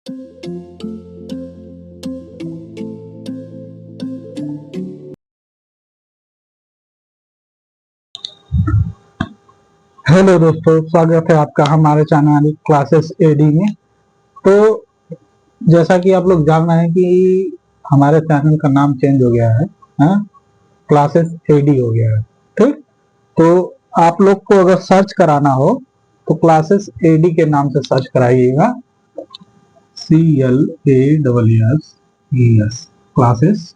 Hello दोस्तों, स्वागत है आपका हमारे चैनल क्लासेस एडी में। तो जैसा कि आप लोग जान रहे हैं कि हमारे चैनल का नाम चेंज हो गया है, क्लासेस एडी हो गया है। ठीक, तो आप लोग को अगर सर्च कराना हो तो क्लासेस एडी के नाम से सर्च कराइएगा, CLASSES क्लासेस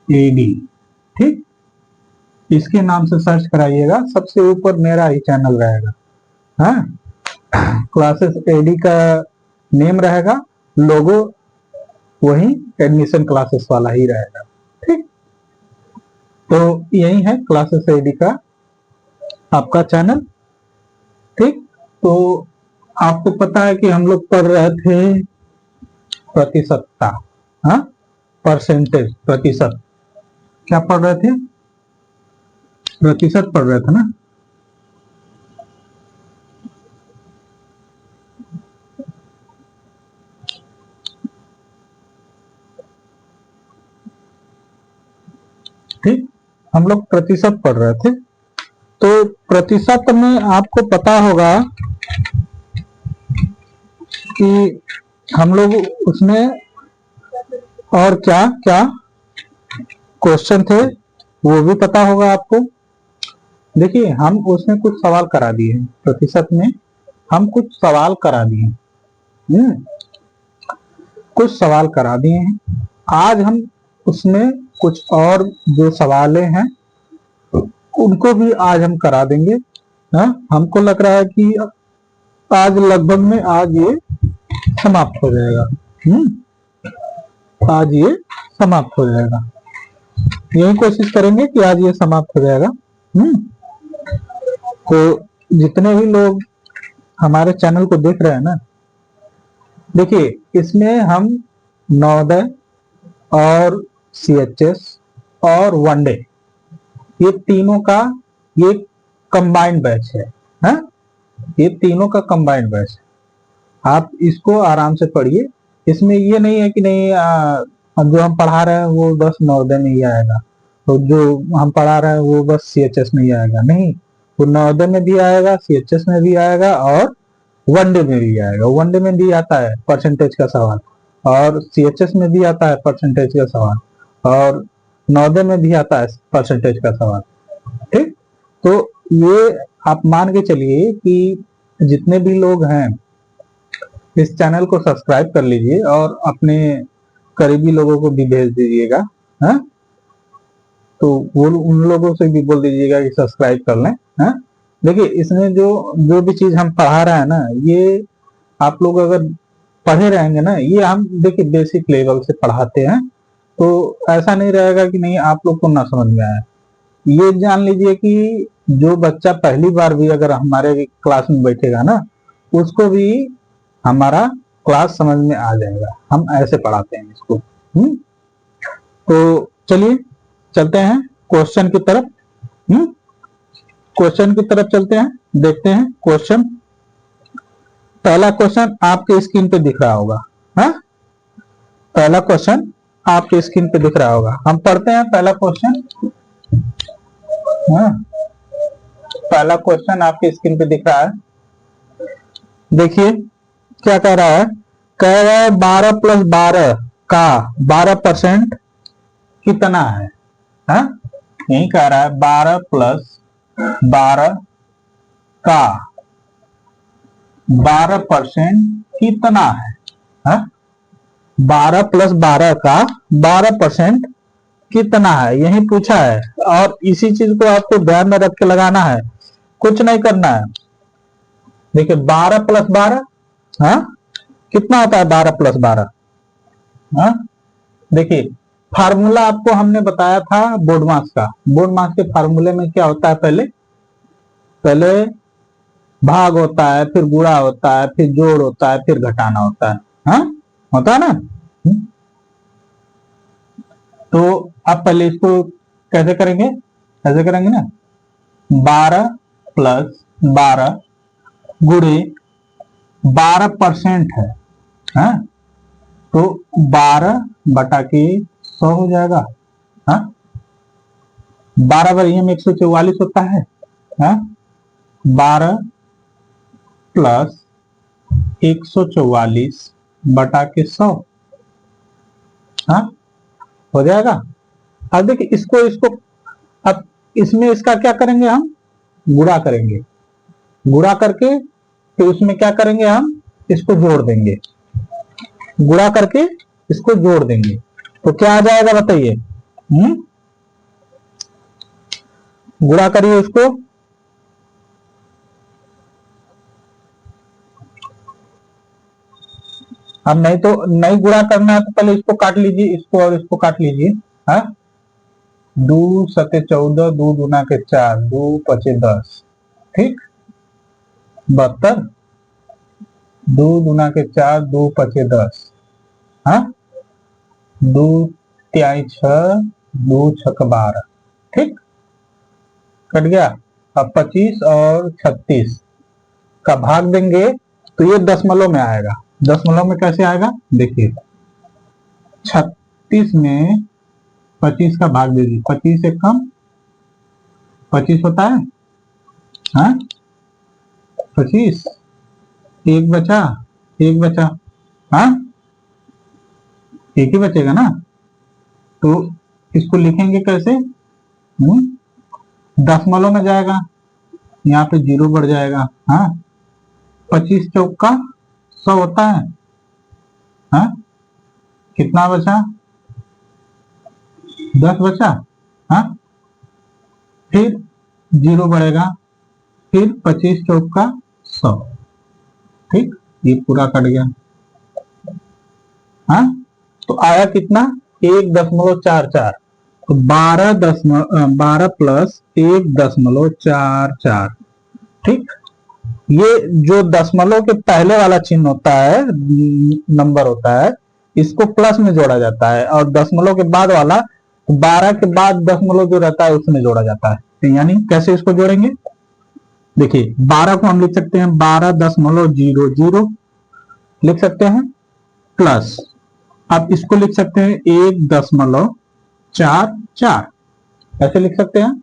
एडी। ठीक, इसके नाम से सर्च कराइएगा, सबसे ऊपर मेरा ही चैनल रहेगा। क्लासेस एडी का नेम रहेगा, लोगो वही एडमिशन क्लासेस वाला ही रहेगा। ठीक, तो यही है क्लासेस एडी का आपका चैनल। ठीक, तो आपको पता है कि हम लोग पढ़ रहे थे प्रतिशतता, परसेंटेज, प्रतिशत। क्या पढ़ रहे थे? प्रतिशत पढ़ रहे थे ना। ठीक, हम लोग प्रतिशत पढ़ रहे थे। तो प्रतिशत में आपको पता होगा कि हम लोग उसमें और क्या क्या क्वेश्चन थे वो भी पता होगा आपको। देखिए, हम उसमें कुछ सवाल करा दिए हैं, प्रतिशत में हम कुछ सवाल करा दिए हैं, कुछ सवाल करा दिए हैं। आज हम उसमें कुछ और जो सवालें हैं उनको भी आज हम करा देंगे। हमको लग रहा है कि आज लगभग में आज ये समाप्त हो जाएगा। आज ये समाप्त हो जाएगा, यही कोशिश करेंगे कि आज ये समाप्त हो जाएगा। तो जितने भी लोग हमारे चैनल को देख रहे हैं ना, देखिए इसमें हम नवोदय और CHS और वनडे, ये तीनों का ये कंबाइंड बैच है, ये तीनों का कंबाइंड बैच है। आप इसको आराम से पढ़िए, इसमें ये नहीं है कि नहीं जो हम पढ़ा रहे हैं वो बस नवोदय में ही आएगा, तो जो हम पढ़ा रहे हैं वो बस CHS में ही आएगा। नहीं, वो नवोदय में भी आएगा, CHS में भी आएगा और वनडे में भी आएगा। वनडे में भी आता है परसेंटेज का सवाल, और CHS में भी आता है परसेंटेज का सवाल, और नवोदय में भी आता है परसेंटेज का सवाल। ठीक, तो ये आप मान के चलिए कि जितने भी लोग हैं इस चैनल को सब्सक्राइब कर लीजिए और अपने करीबी लोगों को भी भेज दीजिएगा। तो वो उन लोगों से भी बोल दीजिएगा कि सब्सक्राइब कर लें। देखिए, इसमें जो जो भी चीज हम पढ़ा रहे हैं ना, ये आप लोग अगर पढ़े रहेंगे ना, ये हम देखिए बेसिक लेवल से पढ़ाते हैं, तो ऐसा नहीं रहेगा कि नहीं आप लोग को ना समझ में आए। ये जान लीजिए कि जो बच्चा पहली बार भी अगर हमारे क्लास में बैठेगा ना, उसको भी हमारा क्लास समझ में आ जाएगा। हम ऐसे पढ़ाते हैं इसको। तो चलिए चलते हैं क्वेश्चन की तरफ। क्वेश्चन की तरफ चलते हैं, देखते हैं क्वेश्चन। पहला क्वेश्चन आपके स्क्रीन पे दिख रहा होगा। पहला क्वेश्चन आपके स्क्रीन पे दिख रहा होगा। हम पढ़ते हैं पहला क्वेश्चन। पहला क्वेश्चन आपके स्क्रीन पे दिख रहा है। देखिए क्या कह रहा है, कह रहा है 12 + 12 का 12% कितना है? यही कह रहा है 12 + 12 का 12% कितना है? 12 + 12 का 12% कितना है, यही पूछा है। और इसी चीज को आपको ध्यान में रख के लगाना है, कुछ नहीं करना है। देखिए 12 + 12 कितना होता है? 12 + 12। देखिए फार्मूला आपको हमने बताया था बोर्ड मार्क्स का। बोर्ड मार्क्स के फार्मूले में क्या होता है? पहले भाग होता है, फिर गुणा होता है, फिर जोड़ होता है, फिर घटाना होता है। होता है ना। तो आप पहले इसको कैसे करेंगे? कैसे करेंगे ना, 12 + 12 गुणे 12% है, तो 12/100 हो जाएगा। हाँ, 12/144 होता है। हाँ, 12+144/100। हाँ, हो जाएगा। अब देखिए इसको अब इसमें इसका क्या करेंगे, हम गुणा करेंगे। गुणा करके फिर उसमें क्या करेंगे, हम इसको जोड़ देंगे। गुणा करके इसको जोड़ देंगे तो क्या आ जाएगा बताइए। गुणा करिए इसको। अब नहीं तो नहीं गुणा करना है तो पहले इसको काट लीजिए, इसको और इसको काट लीजिए। हाँ, 2 सते 14, 2 दूना के 4, 2 पचे 10, ठीक, 72, 2 दूना के 4, 2 पचे 10। हाँ, 2 तिहाई 6, 2 छक 12, ठीक, कट गया। अब 25 और 36 का भाग देंगे तो ये दशमलव में आएगा। दशमलव में कैसे आएगा देखिए, 36 में 25 का भाग दे दीजिए। 25 से कम 25 होता है। हाँ, 25, एक बचा, एक बचा। हाँ, एक ही बचेगा ना, तो इसको लिखेंगे कैसे, दशमलव में जाएगा, यहाँ पे 0 बढ़ जाएगा। हाँ, 25 चौका 100 होता है। हाँ, कितना बचा, 10 बचा। हाँ, फिर 0 बढ़ेगा, फिर 25 चौका 100, ठीक, ये पूरा कट गया। हाँ, तो आया कितना, 1.44। तो 12+1.44, ठीक। ये जो दशमलव के पहले वाला चिन्ह होता है, नंबर होता है, इसको प्लस में जोड़ा जाता है, और दशमलव के बाद वाला 12 के बाद दशमलव जो रहता है उसमें जोड़ा जाता है। तो यानी कैसे इसको जोड़ेंगे, देखिए 12 को हम लिख सकते हैं 12.00 लिख सकते हैं, प्लस अब इसको लिख सकते हैं 1.44 ऐसे लिख सकते हैं।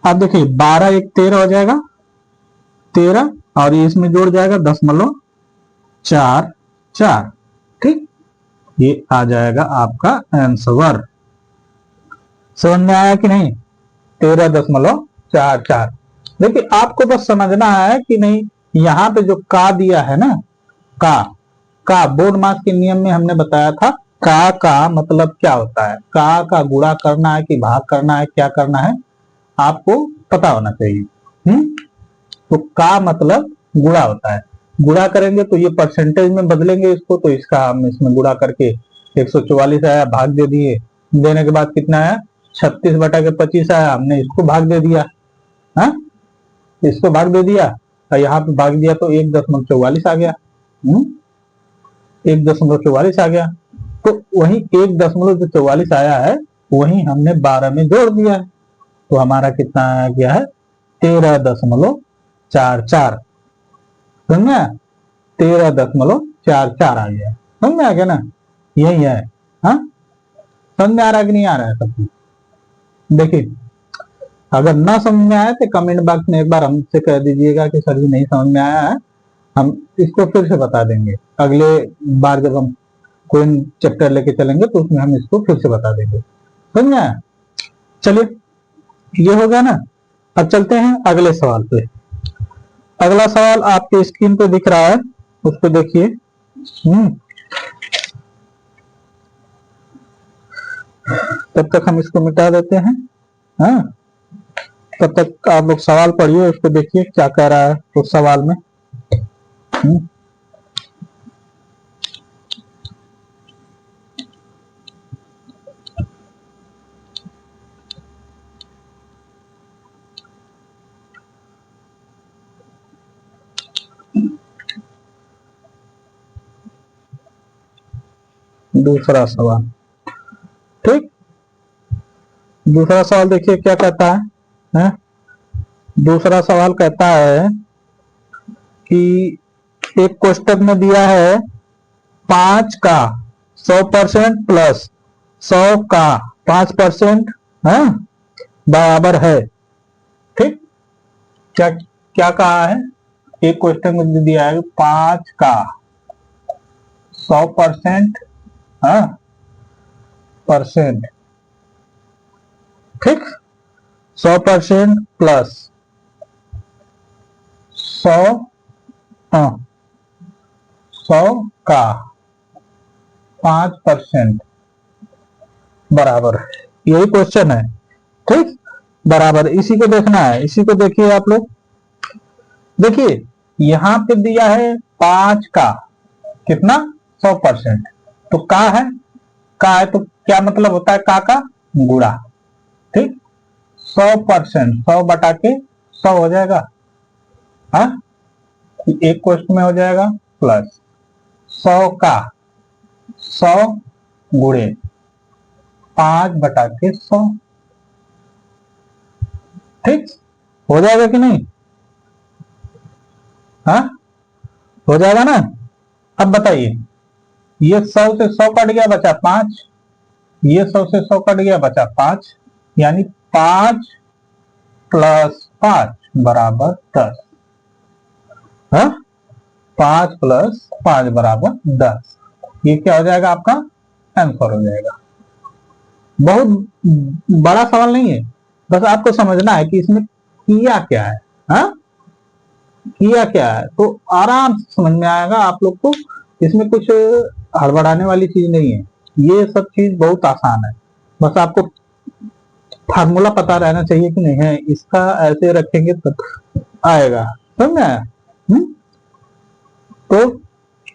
अब देखिए 12 एक 13 हो जाएगा, 13, और ये इसमें जोड़ जाएगा 0.44, ठीक, ये आ जाएगा आपका आंसर। समझ में आया कि नहीं, 13.44। देखिए आपको बस समझना है कि नहीं, यहाँ पे जो का दिया है ना, का बोर्ड मास के नियम में हमने बताया था, का मतलब क्या होता है, का गुणा करना है कि भाग करना है, क्या करना है आपको पता होना चाहिए। तो का मतलब गुणा होता है। गुणा करेंगे तो ये परसेंटेज में बदलेंगे इसको, तो इसका हम इसमें गुणा करके 144 आया, भाग दे दिए। देने के बाद कितना आया, 36/25 आया, हमने इसको भाग दे दिया। हाँ, इसको भाग दे दिया और यहाँ पे भाग दिया तो 1.44 आ गया। 1.44 आ गया, तो वही 1.44 आया है, वही हमने 12 में जोड़ दिया है, तो हमारा कितना आ गया है, 13.44। समझ में, 13.44 आ गया। समझ में आ गया ना, यही है। हाँ, समझ में आ रहा है कि नहीं आ रहा है सब कुछ। देखिए अगर ना समझ में आया तो कमेंट बॉक्स में एक बार हमसे कह दीजिएगा कि सर जी नहीं समझ में आया है, हम इसको फिर से बता देंगे। अगले बार जब हम कोई चैप्टर लेके चलेंगे तो उसमें हम इसको फिर से बता देंगे। समझ में आया, चलिए ये हो गया ना। अब चलते हैं अगले सवाल पे। अगला सवाल आपके स्क्रीन पे दिख रहा है, उसको देखिए। तब तक हम इसको मिटा देते हैं। हाँ, तब तक आप लोग सवाल पढ़िए, उसको देखिए क्या कह रहा है उस सवाल में। दूसरा सवाल, ठीक, दूसरा सवाल देखिए क्या कहता है? दूसरा सवाल कहता है कि एक क्वेश्चन में दिया है 5 का 100% प्लस 100 का 5% है बराबर है। ठीक, क्या क्या कहा है, एक क्वेश्चन में दिया है 5 का 100% परसेंट। ठीक, 100% प्लस 100 का 5% बराबर है, यही क्वेश्चन है। ठीक, बराबर इसी को देखना है। इसी को देखिए आप लोग, देखिए यहां पे दिया है 5 का कितना 100%, तो का है तो क्या मतलब होता है का गुणा। ठीक, 100%, 100 बटा के 100 हो जाएगा, हाँ एक क्वेश्चन में हो जाएगा, प्लस 100 का 100 गुणे 5 बटा के 100। ठीक, हो जाएगा कि नहीं, हाँ हो जाएगा ना। अब बताइए, ये 100 से 100 कट गया बचा 5, ये 100 से 100 कट गया बचा 5, यानी 5 प्लस 5 बराबर 10। हाँ, 5 प्लस 5 बराबर 10, ये क्या हो जाएगा, आपका आंसर हो जाएगा। बहुत बड़ा सवाल नहीं है, बस आपको समझना है कि इसमें किया क्या है, हाँ किया क्या है, तो आराम से समझ में आएगा आप लोग को। इसमें कुछ हड़बड़ाने वाली चीज नहीं है, ये सब चीज बहुत आसान है। बस आपको फार्मूला पता रहना चाहिए कि नहीं है, इसका ऐसे रखेंगे तब आएगा, समझ में आया। तो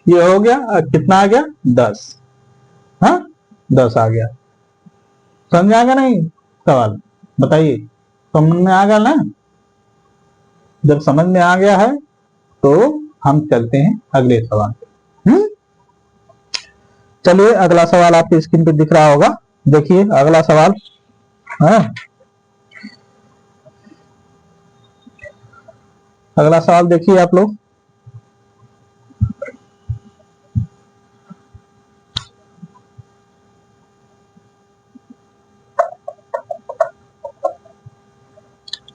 ये हो गया, कितना आ गया 10, हाँ 10 आ गया। समझ आ गया नहीं सवाल, बताइए समझ में आ गया ना। जब समझ में आ गया है तो हम चलते हैं अगले सवाल पे। चलिए अगला सवाल आपकी स्क्रीन पे दिख रहा होगा, देखिए अगला सवाल है। अगला सवाल देखिए आप लोग,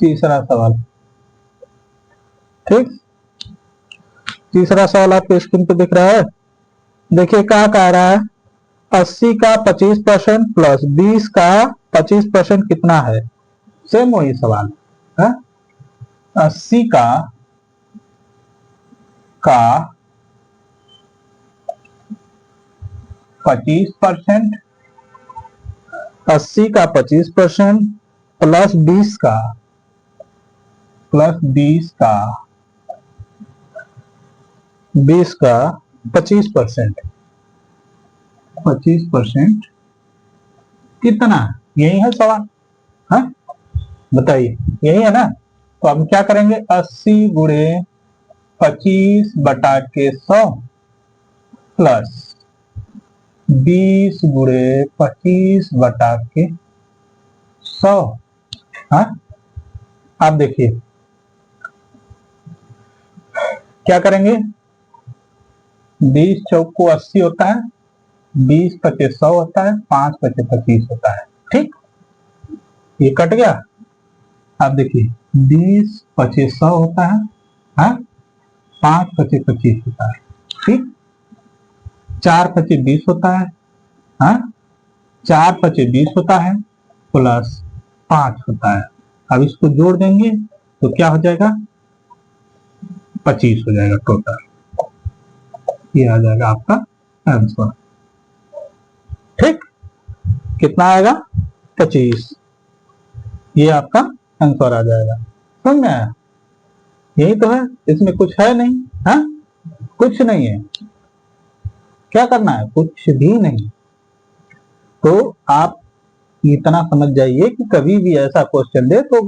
तीसरा सवाल। ठीक, तीसरा सवाल आपके स्क्रीन पे दिख रहा है। देखिए क्या कह रहा है, 80 का 25% प्लस 20 का 25% कितना है। सेम वही सवाल है, 80 का 25%, 80 का 25% प्लस 20 का 25%, 25% कितना, यही है सवाल, हाँ बताइए यही है ना। तो हम क्या करेंगे, 80 गुणे 25 बटा के 100 प्लस 20 गुणे 25 बटा के 100। हाँ, आप देखिए क्या करेंगे, 20 चौक को 80 होता है, 20 पचे 100 होता है, 5 पचे 25 होता है। ठीक, ये कट गया। आप देखिए 20 पचे 100 होता है, हाँ 5 पचे 25 होता है। ठीक, 4 पचे 20 होता है, हाँ 4 पचे 20 होता है, प्लस 5 होता है। अब इसको जोड़ देंगे तो क्या हो जाएगा, 25 हो जाएगा टोटल, ये आ जाएगा आपका आंसर। ठीक, कितना आएगा 25, ये आपका आंसर आ जाएगा। समझ में आया, यही तो है, इसमें कुछ है नहीं, हाँ कुछ नहीं है, क्या करना है, कुछ भी नहीं। तो आप इतना समझ जाइए कि कभी भी ऐसा क्वेश्चन दे तो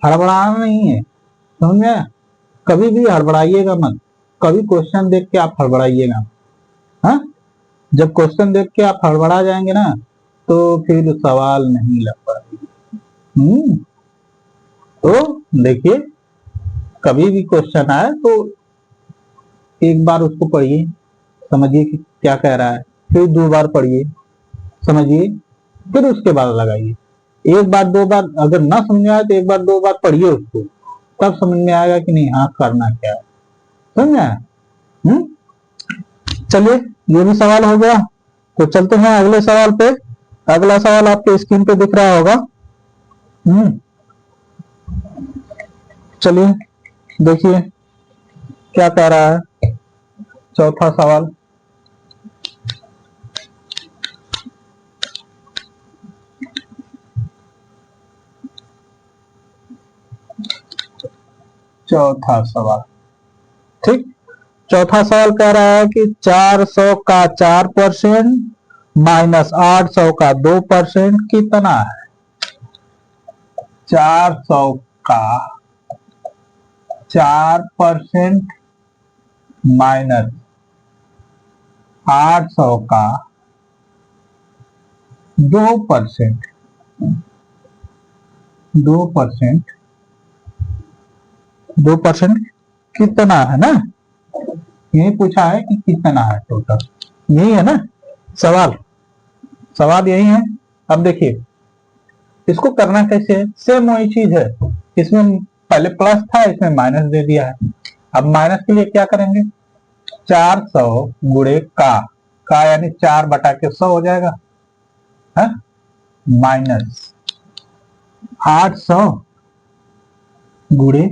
हड़बड़ाना नहीं है, समझ में आया। कभी भी हड़बड़ाइएगा मत, कभी क्वेश्चन देख के आप हड़बड़ाइएगा, हाँ जब क्वेश्चन देख के आप हड़बड़ा जाएंगे ना तो फिर सवाल नहीं लग पाएगी। तो देखिए कभी भी क्वेश्चन आए तो एक बार उसको पढ़िए, समझिए कि क्या कह रहा है, फिर 2 बार पढ़िए, समझिए, फिर उसके बाद लगाइए। एक बार 2 बार अगर ना समझ में आए तो एक बार 2 बार पढ़िए उसको, तब समझ में आएगा कि नहीं हाँ करना क्या है। समझ में आया? चलिए ये भी सवाल हो गया, तो चलते हैं अगले सवाल पे। अगला सवाल आपके स्क्रीन पे दिख रहा होगा। चलिए देखिए क्या कह रहा है चौथा सवाल। चौथा सवाल, ठीक। चौथा सवाल कह रहा है कि 400 का 4% माइनस 800 का 2% कितना है? 400 का 4% माइनस 800 का 2%, 2% कितना है ना, यही पूछा है कि कितना है टोटल, यही है ना सवाल, सवाल यही है। अब देखिए इसको करना कैसे है, सेम वही चीज है, इसमें पहले प्लस था इसमें माइनस दे दिया है। अब माइनस के लिए क्या करेंगे, 400 गुणे का यानी 4 बटा के 100 हो जाएगा, है माइनस 800 गुणे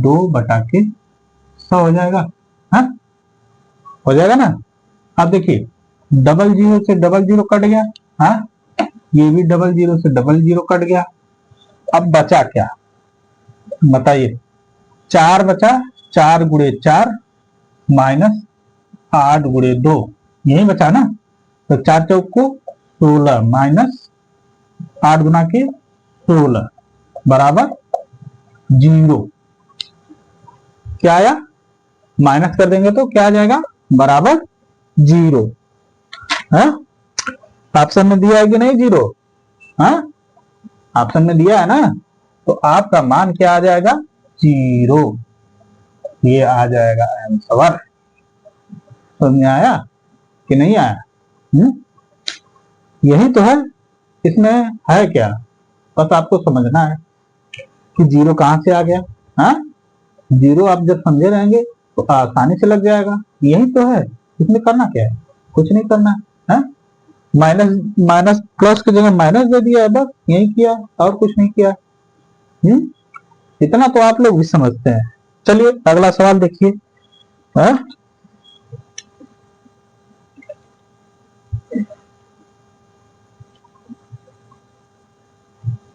2 बटा के 100 हो जाएगा, है हो जाएगा ना। अब देखिए डबल जीरो से डबल जीरो कट गया, हाँ ये भी डबल जीरो से डबल जीरो कट गया। अब बचा क्या बताइए, 4 बचा, 4 गुणे 4 माइनस 8 गुणे 2, यही बचा ना। तो 4 चौक को 16 माइनस 8 गुना के 16 बराबर 0। क्या आया, माइनस कर देंगे तो क्या आ जाएगा, बराबर 0 है। ऑप्शन में दिया है कि नहीं 0, हाँ ऑप्शन में दिया है ना, तो आपका मान क्या आ जाएगा 0, ये आ जाएगा आंसर। समझ में आया कि नहीं आया? यही तो है, इसमें है क्या, बस आपको समझना है कि 0 कहां से आ गया। हाँ 0 आप जब समझे रहेंगे तो आसानी से लग जाएगा, यही तो है। इसमें करना क्या है, कुछ नहीं करना है, माइनस माइनस प्लस की जगह माइनस दे दिया है, बस यही किया और कुछ नहीं किया। इतना तो आप लोग भी समझते हैं। चलिए अगला सवाल देखिए।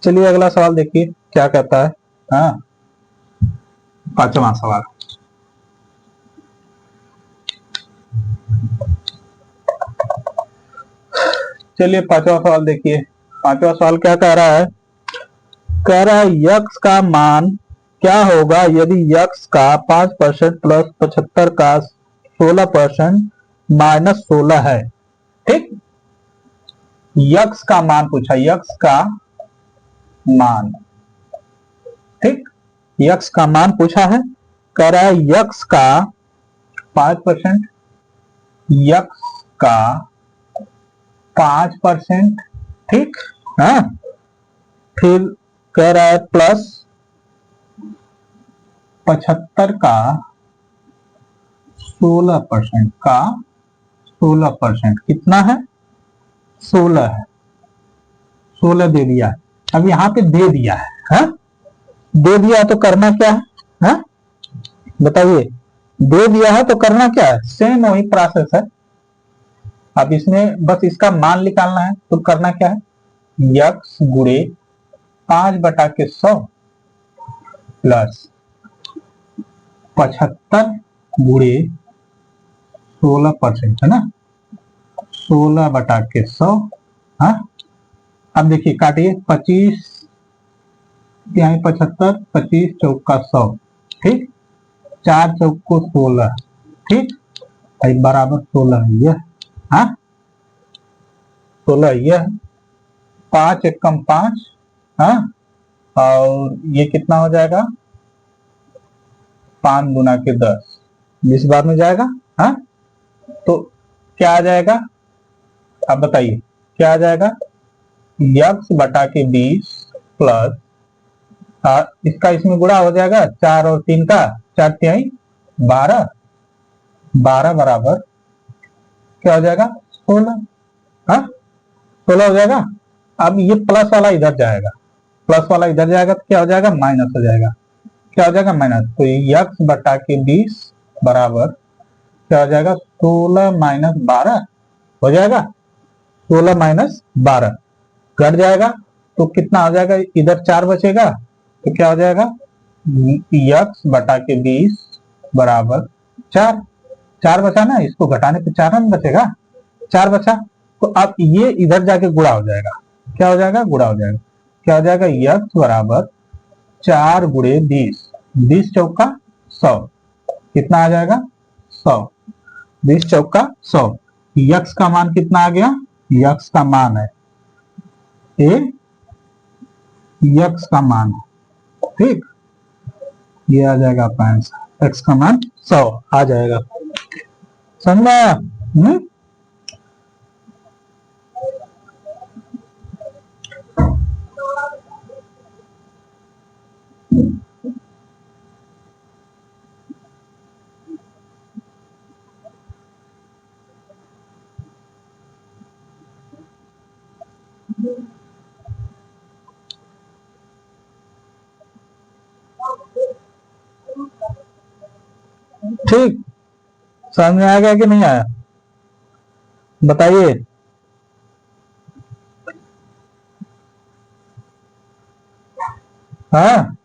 चलिए अगला सवाल देखिए क्या कहता है। हाँ पांचवा सवाल, चलिए पांचवा सवाल देखिए। पांचवा सवाल क्या कह रहा है, कह रहा है यक्स का मान क्या होगा यदि यक्स का 5% प्लस 75 का 16% माइनस 16 है। ठीक, यक्स का मान पूछा, यक्स का मान, ठीक यक्स का मान पूछा है। कह रहा है यक्स का 5%, यक्स का 5%, ठीक है, फिर कह रहा है प्लस 75 का 16% का 16% कितना है 16 है, 16 दे दिया है। अब यहाँ पे दे दिया है, दे दिया तो करना क्या है, बताइए, दे दिया है तो करना क्या है, सेम वही प्रोसेस है। अब इसमें बस इसका मान निकालना है, तो करना क्या है, यक्स गुणे 5 बटा के 100 प्लस 75 गुणे 16% है ना, 16 बटा के 100। हाँ अब देखिए काटिए, 25 यहाँ 75, 25 चौका 100, ठीक 4 चौक को 16, ठीक भाई बराबर 16 यह, हाँ 16 यह, 5 एकम 5, हाँ और ये कितना हो जाएगा 5 गुना के 10, 20 बार में जाएगा। हाँ तो क्या आ जाएगा अब बताइए क्या आ जाएगा, यक्स बटा के 20 प्लस इसका इसमें गुणा हो जाएगा 4 और 3 का, 4 तिहाई 12, 12 बराबर क्या हो जाएगा 16। हाँ 16 हो जाएगा। अब ये प्लस वाला इधर जाएगा, प्लस वाला इधर जाएगा तो क्या हो जाएगा माइनस हो जाएगा, क्या हो जाएगा माइनस। तो यक्स बटा के 20 बराबर क्या हो जाएगा 16 माइनस 12 हो जाएगा, 16 माइनस 12 घट जाएगा तो कितना हो जाएगा, इधर 4 बचेगा तो क्या हो जाएगा यक्स बटा के 20 बराबर 4, 4 बचा ना, इसको घटाने पे 4 रन बचेगा, 4 बचा। तो अब ये इधर जाके गुणा हो जाएगा, क्या हो जाएगा गुणा हो जाएगा, क्या हो जाएगा यक्स बराबर 4 गुणे 20, 20 चौका 100, कितना आ जाएगा 100, 20 चौका 100। यक्स का मान कितना आ गया, यक्स का मान है ए, यक्स का मान है, ठीक, ये आ जाएगा आपका आंसर, एक्स का मान 100 आ जाएगा। समझ में आया? ठीक, समझ में आएगा कि नहीं आया बताइए। हाँ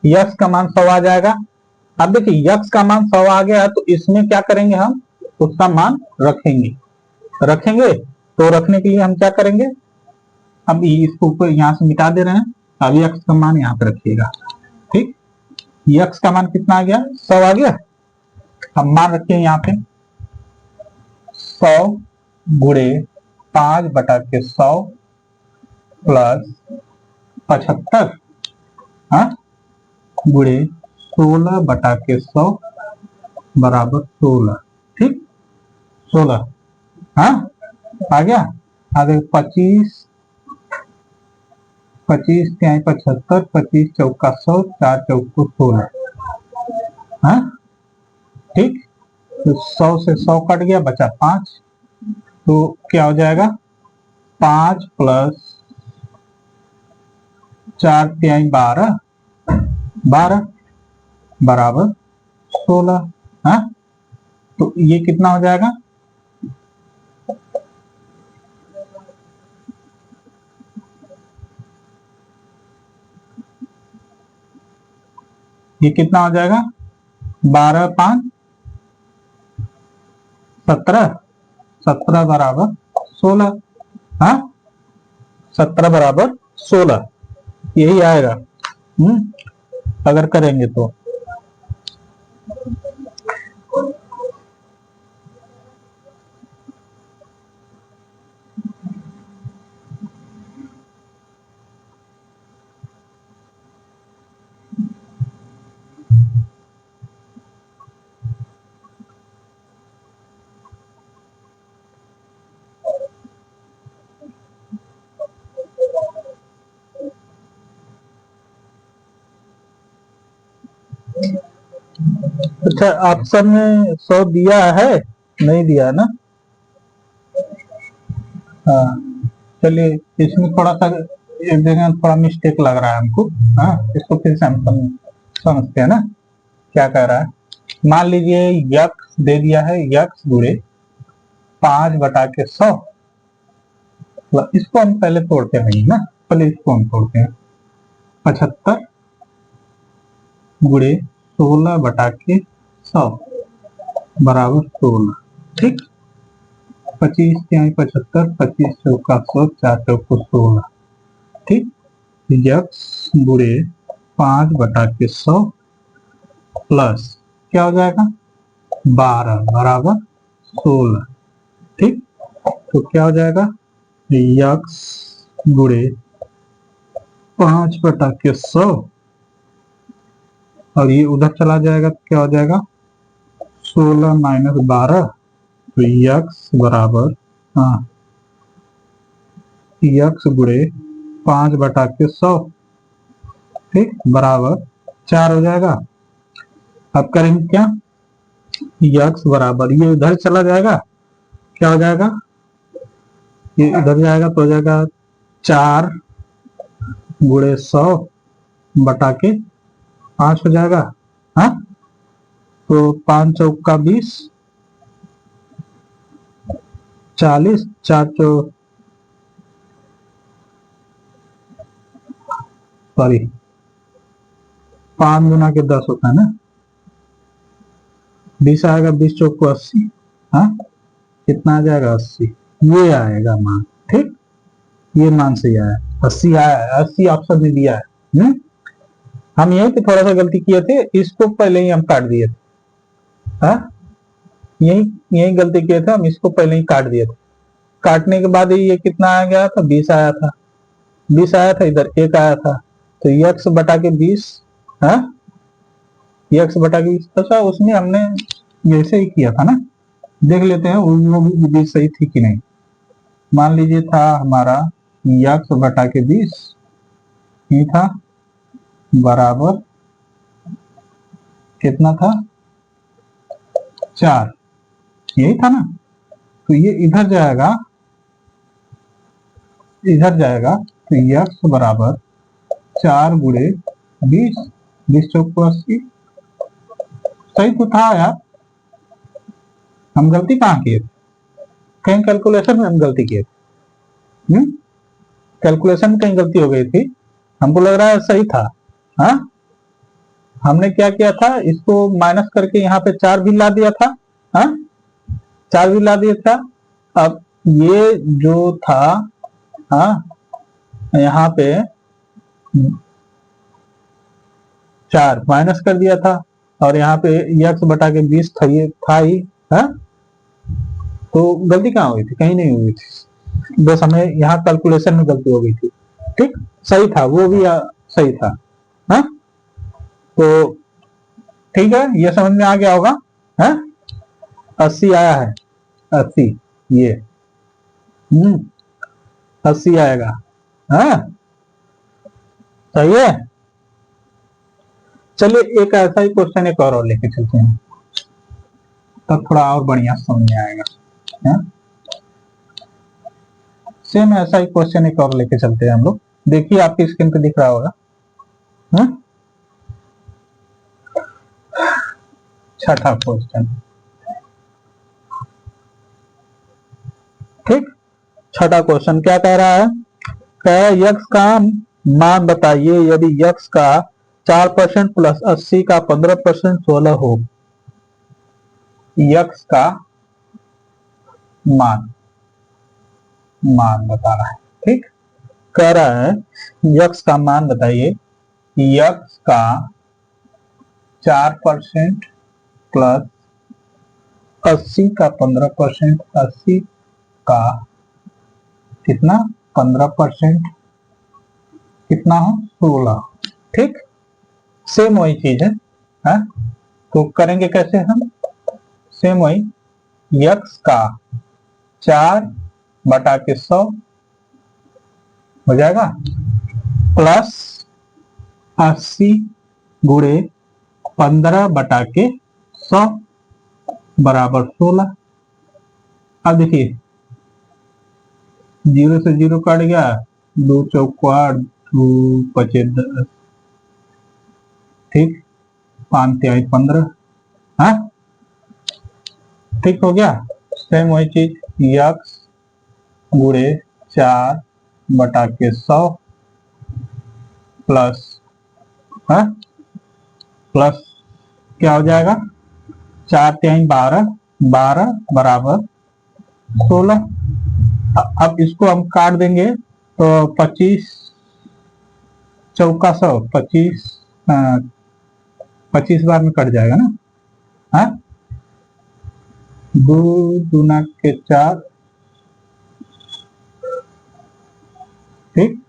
यक्स का मान 100 आ जाएगा। अब देखिए यक्स का मान 100 आ गया तो इसमें क्या करेंगे, हम उसका मान रखेंगे, रखेंगे तो रखने के लिए हम क्या करेंगे, अब इसको ऊपर यहां से मिटा दे रहे हैं, अब यक्स का मान यहाँ पे रखिएगा, ठीक, यक्स का मान कितना आ गया 100 आ गया। हम मान रखिए यहाँ पे 100 गुणे 5 बटा के 100 प्लस 75 हाँ गुणे 16 बटा के 100 बराबर 16, ठीक 16 हाँ आ गया। आगे 25, 25 त्याई 75, 25 चौका 100, 4 चौको 16 हाँ ठीक। तो 100 से 100 कट गया बचा 5, तो क्या हो जाएगा 5 प्लस 4 त्याई 12, 12 बराबर 16 हाँ। तो ये कितना हो जाएगा, ये कितना हो जाएगा 12 5 17, 17 बराबर 16 हाँ, 17 बराबर 16 यही आएगा। अगर करेंगे तो अच्छा ऑप्शन में 100 दिया है नहीं दिया ना, हाँ चलिए इसमें थोड़ा सा एक जगह थोड़ा मिस्टेक लग रहा है हमको, हाँ इसको फिर से हम समझते हैं ना क्या कह रहा है। मान लीजिए यक्स दे दिया है, यक्स गुणे 5 बटा के 100, इसको हम पहले तोड़ते नहीं ना, पहले इसको हम तोड़ते हैं 75 गुणे 16 बटा के 100 बराबर 16, ठीक 25 त्याई 75, 25 चौका 100, 4 चौको 16, ठीक यक्स गुणे 5 बटा के 100 प्लस क्या हो जाएगा 12 बराबर 16, ठीक तो क्या हो जाएगा यक्स गुणे 5 बटा के 100 और ये उधर चला जाएगा तो क्या हो जाएगा 16 माइनस 12, तो यक्स बराबर हाँ यक्स गुणे 5/100, ठीक, बराबर 4 हो जाएगा। अब करेंगे क्या, यक्स बराबर ये उधर चला जाएगा, क्या हो जाएगा, ये इधर जाएगा तो हो जाएगा 4 गुणे 100/5 हो जाएगा। हाँ, तो 5 चौका 20, 40, 4 सॉरी 5 गुना के 10 होता है ना, 20 आएगा, 20 चौको 80। हाँ, कितना आ जाएगा, 80, ये आएगा मान, ठीक, ये मान सही आया, 80 आया है, 80 ऑप्शन में दिया है। हम यहीं पे थोड़ा सा गलती किए थे, इसको पहले ही हम काट दिए थे। हाँ, यही गलती किए थे हम, इसको पहले ही काट दिए थे। काटने के बाद ये कितना आ गया था, 20 आया था, 20 आया था, इधर 1 आया था, तो यक्स बटा के 20, हाँ, यक्स बटा के 20। अच्छा, उसमें हमने जैसे ही किया था ना, देख लेते हैं वो भी सही थी कि नहीं। मान लीजिए था हमारा यक्स बटा के 20 ही था, बराबर कितना था, 4, यही था ना, तो ये इधर जाएगा, इधर जाएगा, तो यक्स बराबर 4 गुणे 20, 20 चौको 80, सही तो था यार। हम गलती कहाँ किए थे, कहीं कैलकुलेशन में हम गलती किए थे, कैलकुलेशन में कहीं गलती हो गई थी, हमको लग रहा है सही था। हाँ, हमने क्या किया था, इसको माइनस करके यहाँ पे 4 भी ला दिया था। हाँ, 4 भी ला दिया था। अब ये जो था, हाँ, यहाँ पे 4 माइनस कर दिया था, और यहाँ पे यक्स बटा के 20 था, ये था ही। हाँ, तो गलती कहाँ हुई थी, कहीं नहीं हुई थी, बस हमें यहाँ कैलकुलेशन में गलती हो गई थी। ठीक, सही था, वो भी सही था। हाँ, तो ठीक है, ये समझ में आ गया होगा। है 80 आया है, 80, ये 80 आएगा। हाँ, सही है। चलिए एक ऐसा ही क्वेश्चन एक और लेके चलते हैं, तब थोड़ा और बढ़िया समझ में आएगा। है? सेम ऐसा ही क्वेश्चन एक और लेके चलते हैं हम लोग। देखिए आपकी स्क्रीन पे दिख रहा होगा। छठा क्वेश्चन, ठीक, छठा क्वेश्चन क्या कह रहा है, यक्स का मान बताइए यदि यक्स का 4% प्लस 80 का 15% 16 हो। यक्स का मान बता रहा है, ठीक, कह रहा है यक्स का मान बताइए, यक्स का 4% प्लस 80 का 15%, 80 का कितना 15% कितना हो 16, ठीक, सेम वही चीज है। तो करेंगे कैसे हम, सेम वही, यक्स का 4/100 हो जाएगा, प्लस 80 गुणे 15/100 बराबर 16। अब देखिए 0 से 0 कट गया, 2 चौको 8, 2 पचे 10, ठीक, 5 तिहाई 15। हाँ, ठीक हो गया। सेम वही चीज, यक्स गुणे 4/100 प्लस, हाँ, प्लस क्या हो जाएगा, 4 तिहाई 12, 12 बराबर 16। अब इसको हम काट देंगे तो 25 चौका 100, 25 25 बार में कट जाएगा ना। हाँ, 2 दूना के 4, ठीक,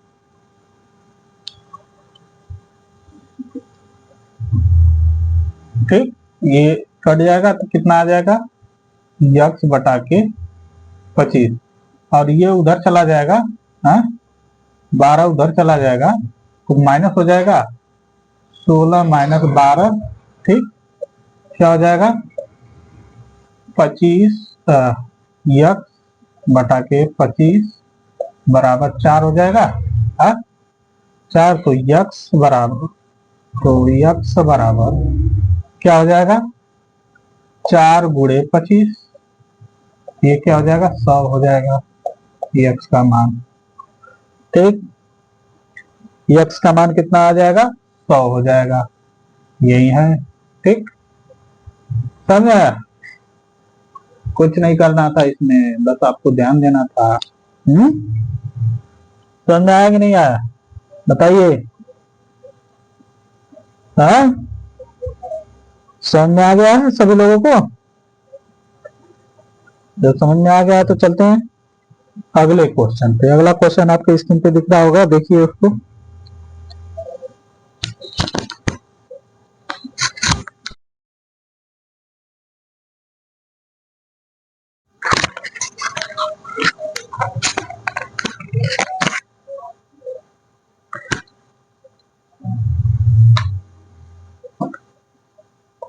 ठीक, ये कट जाएगा तो कितना आ जाएगा, यक्स बटा के 25, और ये उधर चला जाएगा, हाँ, 12 उधर चला जाएगा तो माइनस हो जाएगा, 16 माइनस 12, ठीक, क्या हो जाएगा 25 यक्स बटा के 25 बराबर 4 हो जाएगा। हाँ, 4 तो यक्स बराबर, तो यक्स बराबर क्या हो जाएगा 4 गुणे 25, ये क्या हो जाएगा 100 हो जाएगा यक्स का मान। ठीक, यक्स का मान कितना आ जाएगा 100 हो जाएगा, यही है। ठीक, समझ, कुछ नहीं करना था इसमें, बस आपको ध्यान देना था। समझ में आया कि नहीं आया बताइए। हाँ, समझ में आ गया है सभी लोगों को? जब समझ में आ गया तो चलते हैं अगले क्वेश्चन पे। अगला क्वेश्चन आपके स्क्रीन पे दिख रहा होगा, देखिए उसको।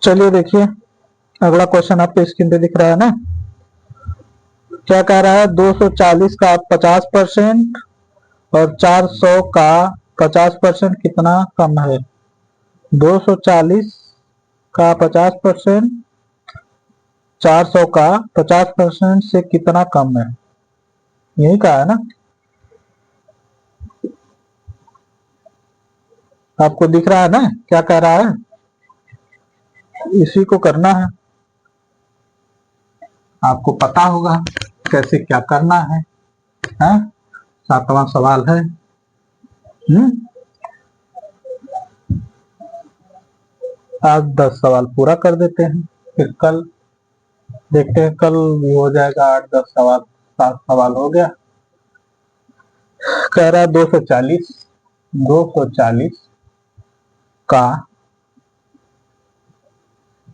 चलिए देखिए, अगला क्वेश्चन आपके स्क्रीन पे दिख रहा है ना। क्या कह रहा है 240 का 50% और 400 का 50% कितना कम है। 240 का 50%, 400 का 50% से कितना कम है, यही कहा है ना। आपको दिख रहा है ना क्या कह रहा है, इसी को करना है। आपको पता होगा कैसे क्या करना है, हैं? 7वां सवाल है। आज 10 सवाल पूरा कर देते हैं, फिर कल देखते हैं, कल भी हो जाएगा 8-10 सवाल, 7 सवाल हो गया। कह रहा है 240 का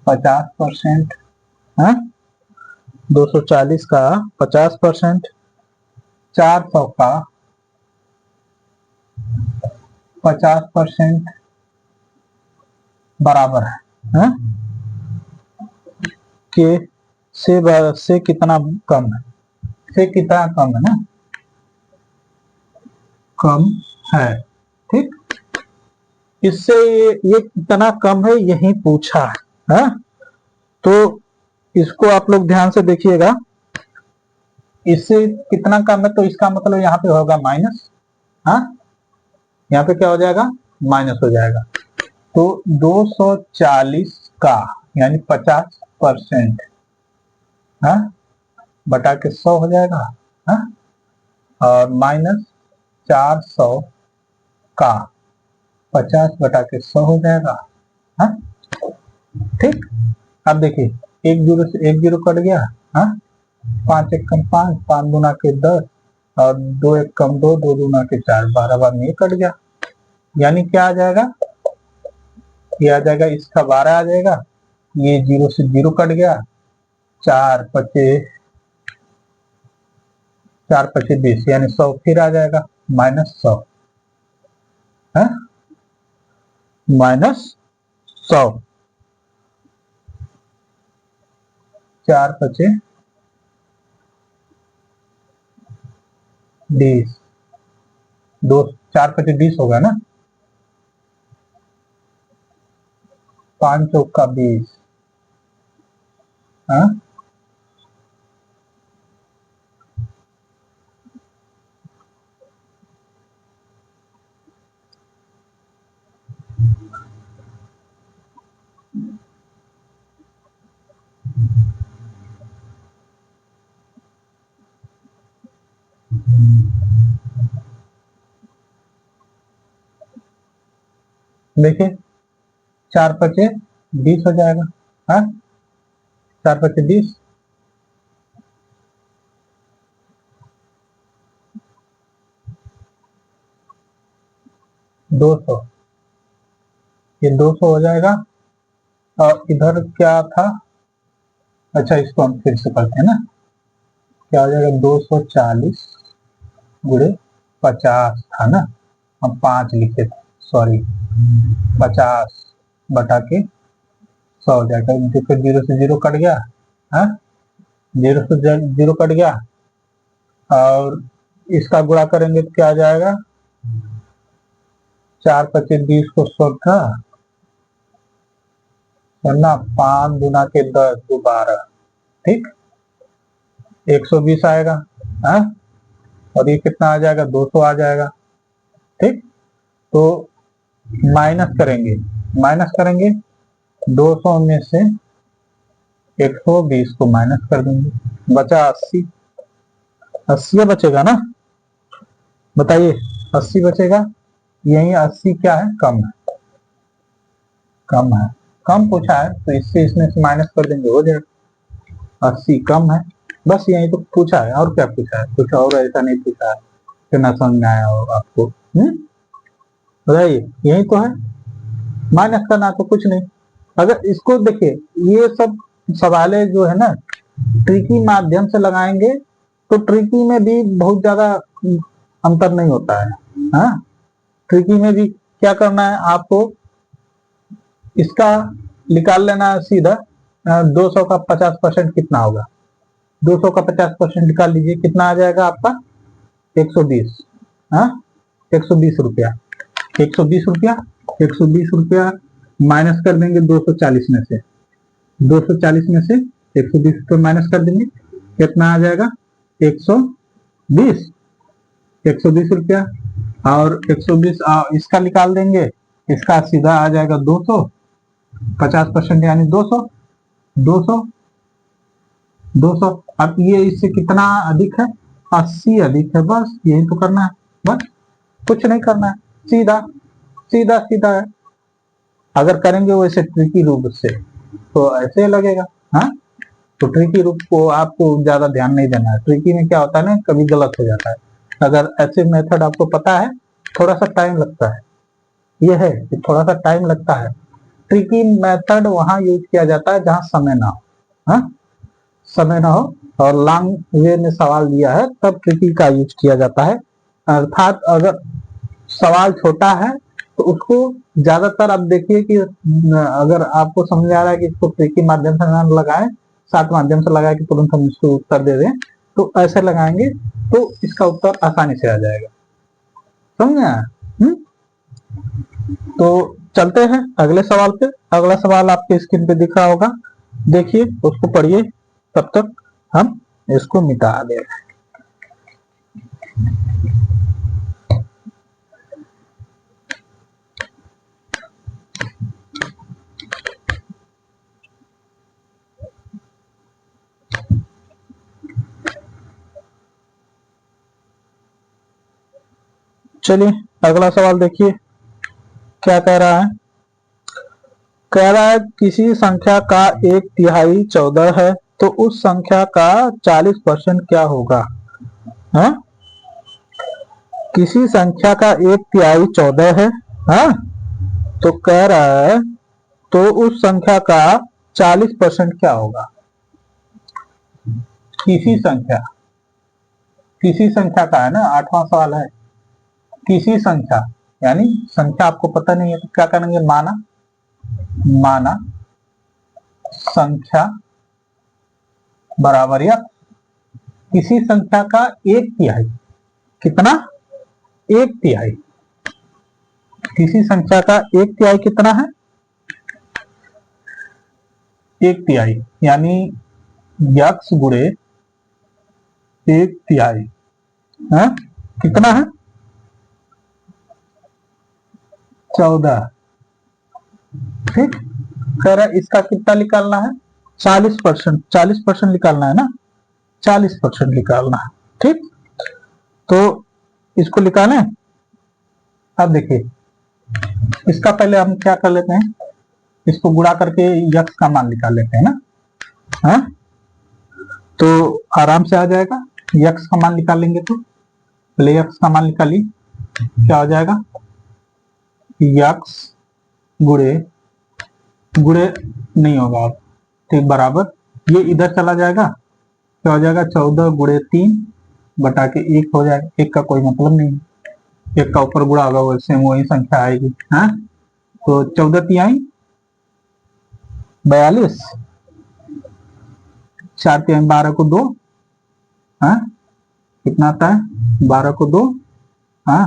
50%, है 240 का 50%, 400 का 50% बराबर है के से कितना कम है, से कितना कम है ना, कम है। ठीक, इससे ये कितना कम है यही पूछा है, तो इसको आप लोग ध्यान से देखिएगा। इससे कितना कम है तो इसका मतलब यहाँ पे होगा माइनस, हाँ, यहाँ पे क्या हो जाएगा माइनस हो जाएगा। तो 240 का यानी 50%, हाँ, बटा के 100 हो जाएगा, हाँ, और माइनस 400 का 50 बटा के 100 हो जाएगा, हाँ। ठीक, अब देखिए एक जीरो से एक जीरो कट गया, हाँ, 5 एक कम 5, 5 गुना के 10 और 2 एक कम 2, 2 गुना के 4, 12 बार में ये कट गया, यानी क्या आ जाएगा, ये आ जाएगा इसका 12 आ जाएगा, ये जीरो से जीरो कट गया, 4 पचे 20 यानी 100 फिर आ जाएगा -100, है -100, 4 पचे 20, दो 4 पचे 20 होगा ना, 5 चौका 20, हाँ, देखिए 4 पचे 20 हो जाएगा, हाँ, 4 पचे 20, 200, ये 200 हो जाएगा। और इधर क्या था, अच्छा इसको हम फिर से करते हैं ना, क्या हो जाएगा 240 गुणे 50 था ना, हम 5 लिखे थे, सॉरी 50 बटा के 100 हो जाएगा। फिर 0 से 0 कट गया, हाँ 0 से 0 कट गया, और इसका गुणा करेंगे तो क्या आ जाएगा, 4 25 20 को 100 था ना, 5 गुना के 10 दो 12, ठीक 120 आएगा, हाँ और ये कितना आ जाएगा, 200 आ जाएगा, ठीक। तो माइनस करेंगे 200 में से 120 को माइनस कर देंगे, बचा 80, 80 बचेगा ना, बताइए 80 बचेगा, यही 80 क्या है, कम है, कम है, कम पूछा है तो इससे इसमें से माइनस कर देंगे, हो जाएगा 80 कम है, बस यही तो पूछा है, और क्या पूछा है, कुछ और ऐसा नहीं पूछा है कि ना समझ में आया हो आपको। बताइए यही तो है, माइनस करना तो कुछ नहीं। अगर इसको देखिए, ये सब सवाले जो है ना ट्रिकी माध्यम से लगाएंगे तो ट्रिकी में भी बहुत ज्यादा अंतर नहीं होता है, हाँ ट्रिकी में भी क्या करना है आपको, इसका निकाल लेना है सीधा, 200 का 50% कितना होगा, 200 का 50% निकाल लीजिए, कितना आ जाएगा आपका 120, हाँ 120 रुपया, 120 रुपया, 120 रुपया माइनस कर देंगे 240 में से, 240 में से 120 रुपये माइनस कर देंगे, कितना आ जाएगा 120, 120 रुपया, और 120 इसका निकाल देंगे, इसका सीधा आ जाएगा 200, 50% यानी 200, 200, 200। अब ये इससे कितना अधिक है, 80 अधिक है, बस यही तो करना है, बस कुछ नहीं करना है, सीधा सीधा सीधा है। अगर करेंगे वैसे ट्रिकी रूप से तो ऐसे लगेगा, हाँ तो ट्रिकी रूप को आपको ज्यादा ध्यान नहीं देना है, ट्रिकी में क्या होता है ना कभी गलत हो जाता है। अगर ऐसे मेथड आपको पता है, थोड़ा सा टाइम लगता है, यह है कि थोड़ा सा टाइम लगता है। ट्रिकी मेथड वहां यूज किया जाता है जहां समय ना हो, हाँ समय ना हो और लॉन्ग वे में सवाल दिया है तब ट्रिकी का यूज किया जाता है। अर्थात अगर सवाल छोटा है तो उसको ज्यादातर आप देखिए कि अगर आपको समझ आ रहा है कि इसको ट्रिकी माध्यम से ना लगाएं, सात माध्यम से लगाए कि तुरंत हम इसको उत्तर दे दें, तो ऐसे लगाएंगे तो इसका उत्तर आसानी से आ जाएगा, समझे। तो चलते हैं अगले सवाल पे। अगला सवाल आपके स्क्रीन पे दिख रहा होगा, देखिए उसको पढ़िए, तब तक हम इसको मिटा दें। चलिए अगला सवाल देखिए क्या कह रहा है, कह रहा है किसी संख्या का 1/3 14 है तो उस संख्या का 40% क्या होगा, है? किसी संख्या का 1/3 14 है, हाँ तो कह रहा है तो उस संख्या का 40% क्या होगा। किसी संख्या का है ना, 8वां सवाल है, किसी संख्या यानी संख्या आपको पता नहीं है तो क्या करेंगे, माना संख्या बराबर या किसी संख्या का 1/3, कितना 1/3, किसी संख्या का 1/3 कितना है, 1/3 यानी यक्स गुणे 1/3 है, कितना है 14, ठीक। कह रहा है इसका कितना निकालना है, 40%, 40% निकालना है ना, 40% निकालना है, ठीक। तो इसको निकालें। अब देखिए इसका पहले हम क्या कर लेते हैं, इसको गुणा करके यक्स का मान निकाल लेते हैं ना, हाँ तो आराम से आ जाएगा, यक्स का मान निकाल लेंगे तो पहले यक्स का मान निकालिए, क्या हो जाएगा, यक्स गुणे गुणे नहीं होगा, ठीक बराबर ये इधर चला जाएगा, क्या हो जाएगा 14 गुणे 3 बटा के 1 हो जाएगा, 1 का कोई मतलब नहीं, एक का ऊपर गुणा होगा वैसे वही संख्या आएगी। हाँ, तो 14 तिहाई 42, 4 तिहाई 12 को 2, हाँ कितना आता है 12 को 2, हाँ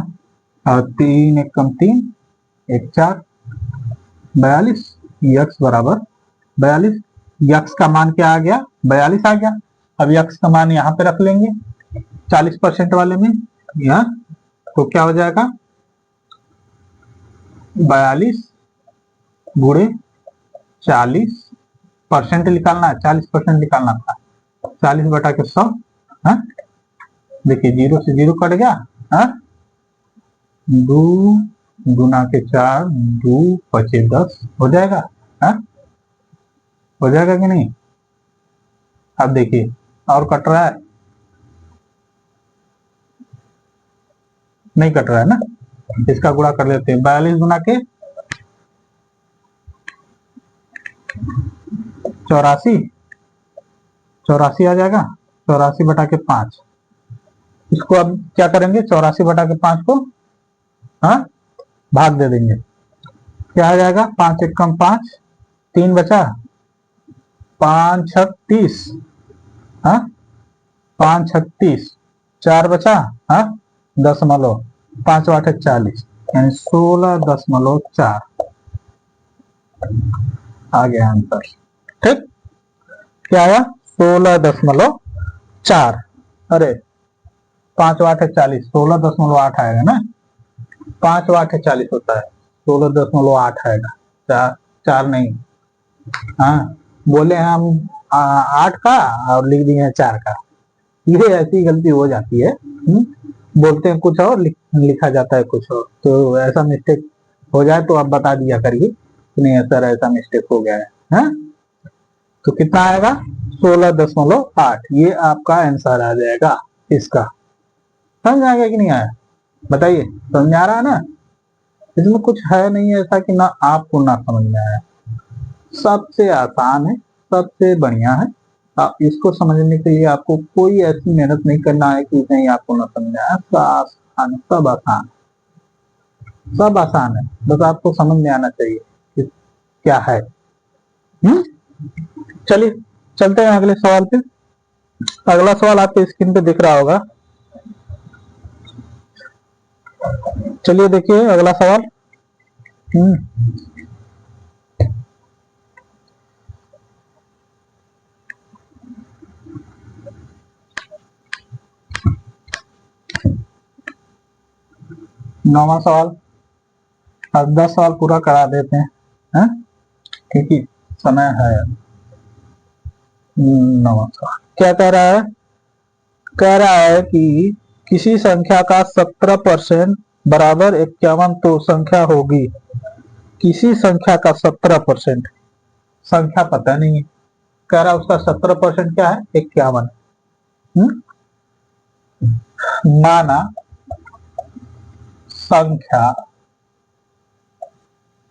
और 3 एक कम 3 एक 4, 42, यक्स बराबर 42। यक्स का मान क्या आ गया 42 आ गया। अब यक्स का मान यहाँ पे रख लेंगे 40% वाले में, यहाँ तो क्या हो जाएगा 42 गुणे 40%, निकालना है 40% निकालना था, 40 बटा के 100। हाँ देखिए 0 से 0 कट गया। हाँ 2 गुना के 4, 2 पचे 10 हो जाएगा। हाँ हो जाएगा कि नहीं। अब देखिए और कट रहा है, नहीं कट रहा है ना, इसका गुणा कर लेते हैं 42 गुना के 84, 84 आ जाएगा, 84 बटा के 5। इसको अब क्या करेंगे 84 बटा के 5 को हाँ भाग दे देंगे, क्या आ जाएगा 5 एक कम 5, 3 बचा, 5 छक 30, हाँ 5 छक 30, 4 बचा, हाँ 10 5 8 40, यानी 16.4 आ गया आंसर। ठीक, क्या आया 16.4। अरे 5 8 40, 16.8 आएगा ना, 5 8 40 होता है, 16.8 आएगा, 4 नहीं। हाँ बोले हम 8 का और लिख दिए 4 का, ये ऐसी गलती हो जाती है। बोलते हैं कुछ और लिखा जाता है कुछ और, तो ऐसा मिस्टेक हो जाए तो आप बता दिया करिए कि नहीं सर ऐसा मिस्टेक हो गया है। हाँ? तो कितना आएगा 16.8, ये आपका आंसर आ जाएगा इसका। समझ आ गया कि नहीं आया बताइए, समझ आ रहा है ना। इसमें कुछ है नहीं ऐसा कि ना आपको ना समझ में आया, सबसे आसान है, सबसे बढ़िया है। इसको समझने के लिए आपको कोई ऐसी मेहनत नहीं करना है कि नहीं आपको ना समझ आया, सब आसान, सब आसान है, बस आपको समझ में आना चाहिए कि क्या है। चलिए चलते हैं अगले सवाल पे। अगला सवाल आपके स्क्रीन पे दिख रहा होगा, चलिए देखिए अगला सवाल। 9वां सवाल, अब 10 सवाल पूरा करा देते हैं क्योंकि समय है। 9वां सवाल क्या कह रहा है, कह रहा है कि किसी संख्या का 17% बराबर 51 तो संख्या होगी। किसी संख्या का 17%, संख्या पता नहीं है, कह रहा है उसका 17% क्या है 51। माना संख्या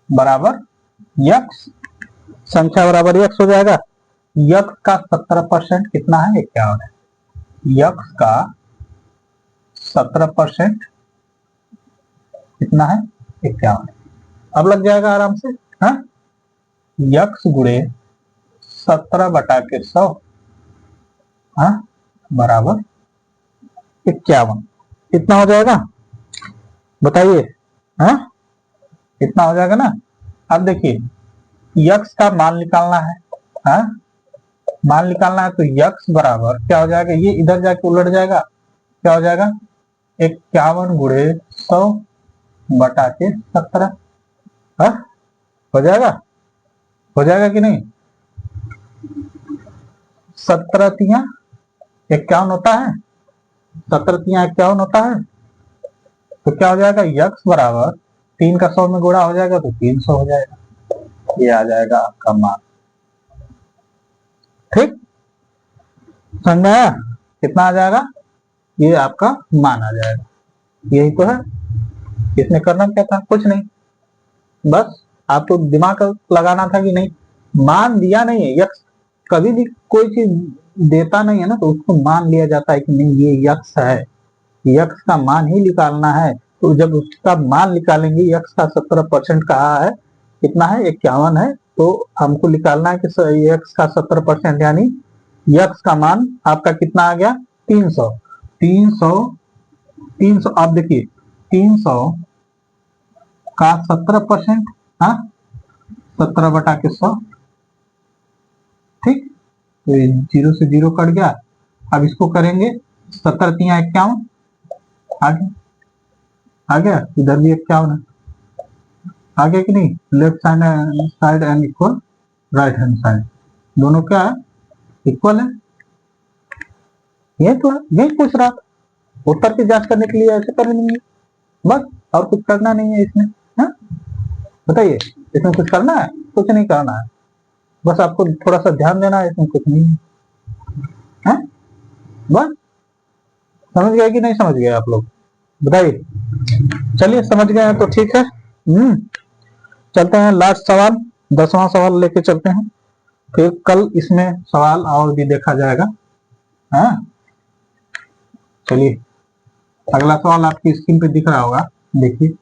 बराबर यक्स, संख्या बराबर यक्स हो जाएगा। यक्स का 17% कितना है 51 है, यक्स का 17% कितना है 51। अब लग जाएगा आराम से। हाँ यक्स गुणे 17 बटा के 100 हाँ बराबर 51, कितना हो जाएगा बताइए। हाँ इतना हो जाएगा ना। अब देखिए यक्स का मान निकालना है, हाँ मान निकालना है, तो यक्स बराबर क्या हो जाएगा, ये इधर जाके उलट जाएगा, क्या हो जाएगा 51 गुणे 100 बटा के 17। हाँ हो जाएगा, हो जाएगा कि नहीं। 17 तिया 51 होता है, 17 तिया 51 होता है, तो क्या हो जाएगा यक्स बराबर 3 का 100 में गुणा हो जाएगा तो 300 हो जाएगा, ये आ जाएगा आपका मान। ठीक समझ में आया, कितना आ जाएगा, ये आपका मान आ जाएगा। यही तो है, इसमें करना क्या था, कुछ नहीं, बस आपको दिमाग लगाना था कि नहीं मान दिया नहीं है, यक्स कभी भी कोई चीज देता नहीं है ना तो उसको मान लिया जाता है कि नहीं ये यक्स है, यक्स का मान ही निकालना है, तो जब उसका मान निकालेंगे, यक्स का 70% कहा है, कितना है 51 है, तो हमको निकालना है कि यक्स का 70% यानी यक्स का मान आपका कितना आ गया 300। 300 300 आप देखिए 300 का 70%, हाँ 17/100, ठीक। तो 0 से 0 कट गया। अब इसको करेंगे 17×3 = 51, आ गया इधर भी 51 है, आ गया कि नहीं। Left side and equal right hand side, दोनों क्या है इक्वल है। ये तो है, यही पूछ रहा था। उत्तर की जांच करने के लिए ऐसे कर लेंगे बस, और कुछ करना नहीं है इसमें। हाँ बताइए, इसमें कुछ करना है? कुछ नहीं करना है, बस आपको थोड़ा सा ध्यान देना है, इसमें कुछ नहीं है। हाँ? बस समझ गए कि नहीं समझ गए आप लोग, बताइए। चलिए समझ गए हैं तो ठीक है। चलते हैं लास्ट सवाल, 10वां सवाल लेके चलते हैं, फिर कल इसमें सवाल और भी देखा जाएगा। हाँ चलिए, अगला सवाल आपकी स्क्रीन पे दिख रहा होगा, देखिए।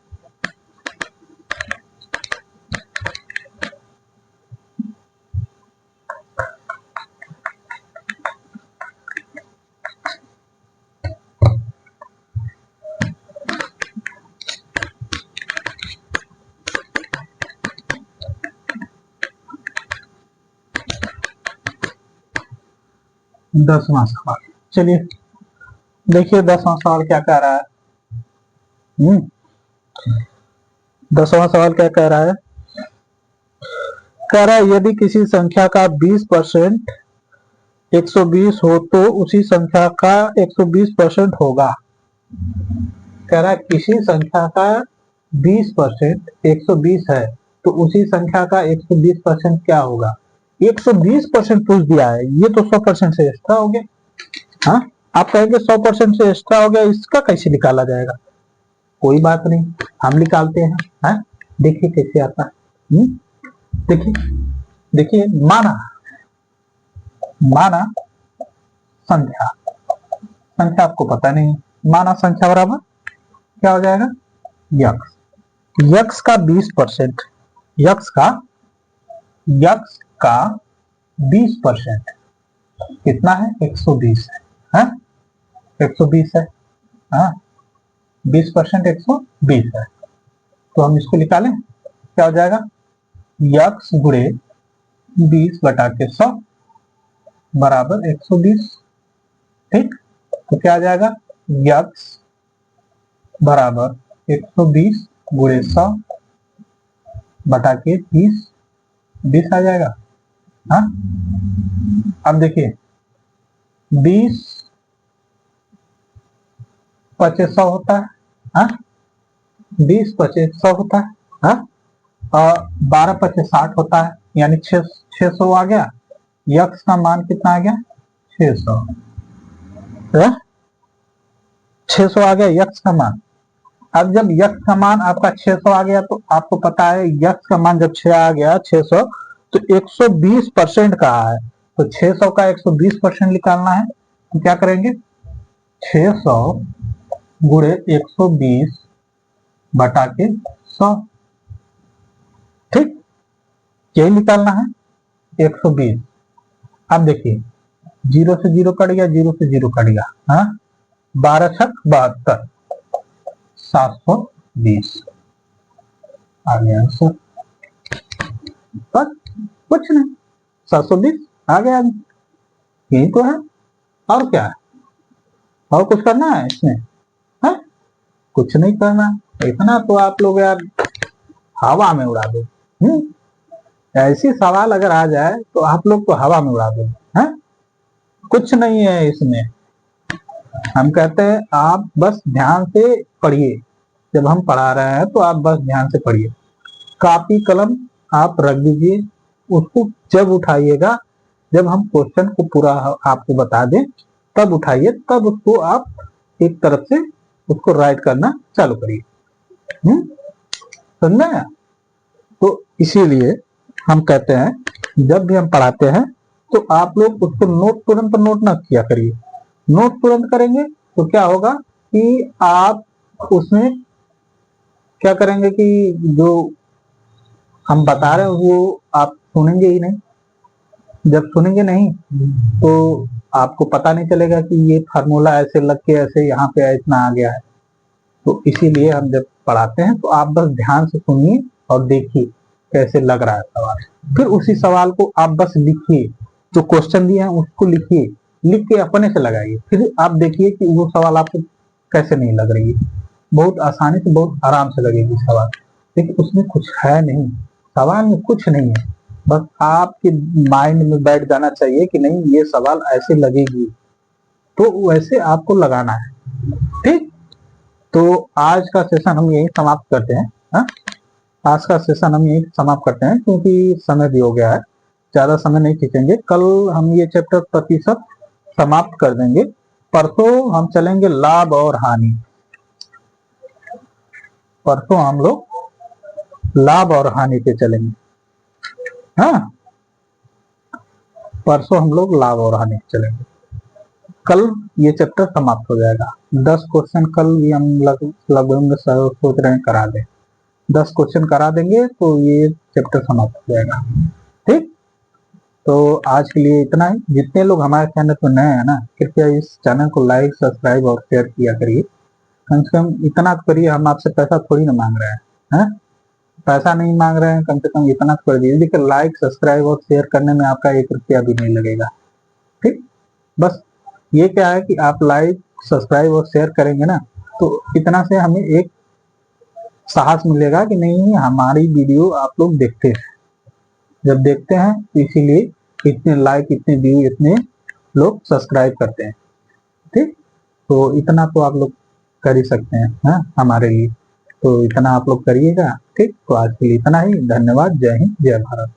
दसवां सवाल, चलिए देखिए 10वां सवाल क्या कह रहा है। 10वां सवाल क्या कह रहा है? कह रहा है यदि किसी संख्या का 20% 120 हो तो उसी संख्या का 120% होगा। कह रहा है किसी संख्या का 20% 120 है तो उसी संख्या का 120% क्या होगा। 120% पूछ दिया है, ये तो 100% से एक्स्ट्रा हो गया। हाँ आप कहेंगे 100% से एक्स्ट्रा हो गया, इसका कैसे निकाला जाएगा? कोई बात नहीं, हम निकालते हैं। हाँ देखिए कैसे आता है। देखिए देखिए, माना संख्या, संख्या आपको पता नहीं, माना संख्या बराबर क्या हो जाएगा यक्स। यक्स का 20%, यक्स का 20% कितना है 120 है। 120 है। हाँ 20% 120 है, तो हम इसको निकालें, क्या हो जाएगा यक्स गुणे 20/100 बराबर 120, ठीक। तो क्या आ जाएगा यक्स बराबर 120 गुणे 100/20, 20 आ जाएगा। हाँ अब देखिए 20 × 100 होता है। हाँ 20 × 100 होता है। हाँ और 12 × 60 होता है, यानी 600 आ गया। यक्स का मान कितना आ गया 600, 600 आ गया यक्स का मान। अब जब यक्स का मान आपका 600 आ गया तो आपको पता है यक्स का मान जब 6 आ गया 600 तो 120% का है, तो 600 का 120% निकालना है, तो क्या करेंगे 600 गुणे 120/100, ठीक। यही निकालना है 120। अब देखिए 0 से 0 कट गया, 0 से 0 कट गया। हाँ 12 छक 72, 720 आ गया आंसर। बस कुछ नहीं, 720 आ गया, यही तो है, और क्या है, और कुछ करना है इसमें? है कुछ नहीं करना, इतना तो आप लोग यार हवा में उड़ा दो। ऐसी सवाल अगर आ जाए तो आप लोग तो हवा में उड़ा दो। है कुछ नहीं है इसमें। हम कहते हैं आप बस ध्यान से पढ़िए, जब हम पढ़ा रहे हैं तो आप बस ध्यान से पढ़िए, कॉपी कलम आप रख दीजिए, उसको जब उठाइएगा, जब हम क्वेश्चन को पूरा आपको बता दें तब उठाइए, तब उसको आप एक तरफ से उसको राइट करना चालू करिए। समझ में? तो इसीलिए हम कहते हैं जब भी हम पढ़ाते हैं तो आप लोग उसको तुरंत नोट ना किया करिए। नोट तुरंत करेंगे तो क्या होगा कि आप उसमें क्या करेंगे कि जो हम बता रहे हैं वो आप सुनेंगे ही नहीं। जब सुनेंगे नहीं तो आपको पता नहीं चलेगा कि ये फार्मूला ऐसे लग के ऐसे यहाँ पे इतना आ गया है। तो इसीलिए हम जब पढ़ाते हैं तो आप बस ध्यान से सुनिए और देखिए कैसे लग रहा है सवाल। फिर उसी सवाल को आप बस लिखिए, जो क्वेश्चन दिए हैं उसको लिखिए, लिख के अपने से लगाइए। फिर आप देखिए कि वो सवाल आपको कैसे नहीं लग रही है। बहुत आसानी से, बहुत आराम से लगेगी सवाल। लेकिन उसमें कुछ है नहीं, सवाल में कुछ नहीं है। बस आपके माइंड में बैठ जाना चाहिए कि नहीं ये सवाल ऐसे लगेगी, तो वैसे आपको लगाना है। ठीक, तो आज का सेशन हम यही समाप्त करते हैं। हा? आज का सेशन हम यही समाप्त करते हैं क्योंकि समय भी हो गया है, ज्यादा समय नहीं खींचेंगे। कल हम ये चैप्टर प्रतिशत समाप्त कर देंगे। परसों हम चलेंगे लाभ और हानि। परसों हम लोग लाभ और हानि पे चलेंगे। हाँ, परसों हम लोग लाभ और हानि पे चलेंगे। कल ये चैप्टर समाप्त हो जाएगा। 10 क्वेश्चन कल भी हम लगभग सोच रहे हैं करा दें। 10 क्वेश्चन करा देंगे तो ये चैप्टर समाप्त हो जाएगा। ठीक, तो आज के लिए इतना ही। जितने लोग हमारे चैनल पर नए हैं ना, कृपया इस चैनल को लाइक, सब्सक्राइब और शेयर किया करिए। कम से कम इतना तो करिए, हम आपसे पैसा थोड़ी ना मांग रहे हैं। पैसा नहीं मांग रहे हैं, कम से कम इतना तो कर दीजिए। देखिए, लाइक, सब्सक्राइब और शेयर करने में आपका 1 रुपया भी नहीं लगेगा। ठीक, बस ये क्या है कि आप लाइक, सब्सक्राइब और शेयर करेंगे ना, तो इतना से हमें एक साहस मिलेगा कि नहीं हमारी वीडियो आप लोग देखते हैं। जब देखते हैं तो इसीलिए इतने लाइक, इतने व्यू, इतने लोग सब्सक्राइब करते हैं। ठीक, तो इतना तो आप लोग कर ही सकते हैं हमारे लिए। तो इतना आप लोग करिएगा। ठीक, तो आज के लिए इतना ही। धन्यवाद। जय हिंद, जय भारत।